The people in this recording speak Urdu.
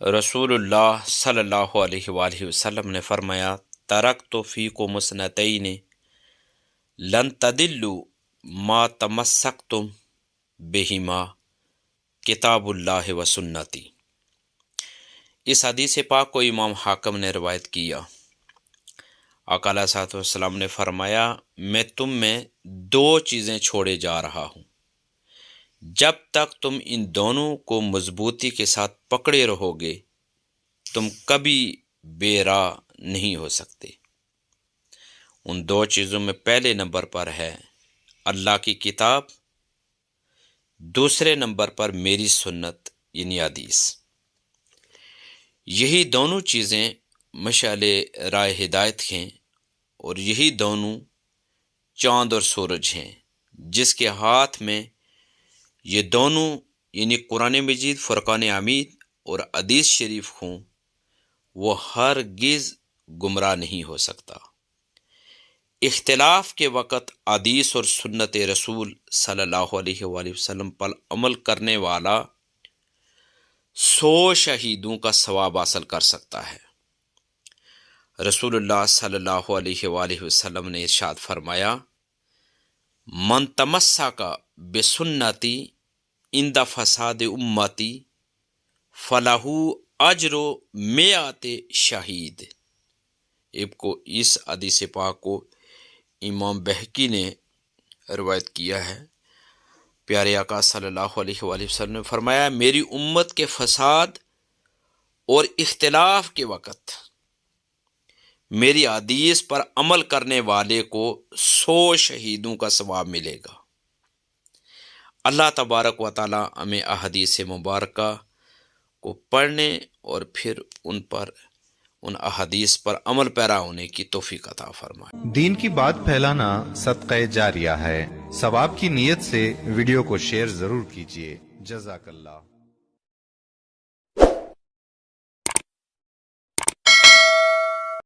رسول اللہ صلی اللہ علیہ وآلہ وسلم نے فرمایا، ترکت فیکم اثنتین لن تضلوا ما تمسکتم بہما کتاب اللہ و سنتی۔ اس حدیث پاک کو امام حاکم نے روایت کیا۔ آقا علیہ الصلوۃ والسلام نے فرمایا، میں تم میں دو چیزیں چھوڑے جا رہا ہوں، جب تک تم ان دونوں کو مضبوطی کے ساتھ پکڑے رہو گے تم کبھی بے راہ نہیں ہو سکتے۔ ان دو چیزوں میں پہلے نمبر پر ہے اللہ کی کتاب، دوسرے نمبر پر میری سنت یعنی حدیث۔ یہی دونوں چیزیں مشعل راہ ہدایت ہیں، اور یہی دونوں چاند اور سورج ہیں جس کے ہاتھ میں یہ دونوں یعنی قرآن مجید، فرقان حمید اور حدیث شریف ہوں، وہ ہرگز گمراہ نہیں ہو سکتا۔ اختلاف کے وقت حدیث اور سنت رسول صلی اللہ علیہ وآلہ وسلم پر عمل کرنے والا 100 شہیدوں کا ثواب حاصل کر سکتا ہے۔ رسول اللہ صلی اللہ علیہ وآلہ وسلم نے ارشاد فرمایا، من تمسک بسنتی عند فساد امتی فلہ اجر 100 شہید۔ اس حدیث پاک کو امام بہقی نے روایت کیا ہے۔ پیارے آقا صلی اللہ علیہ وآلہ وسلم نے فرمایا، میری امت کے فساد اور اختلاف کے وقت میری حدیث پر عمل کرنے والے کو 100 شہیدوں کا ثواب ملے گا۔ اللہ تبارک و تعالی ہمیں احادیث مبارکہ کو پڑھنے اور پھر ان احادیث پر عمل پیرا ہونے کی توفیق عطا فرمائے۔ دین کی بات پھیلانا صدقہ جاریہ ہے، ثواب کی نیت سے ویڈیو کو شیئر ضرور کیجیے۔ جزاک اللہ۔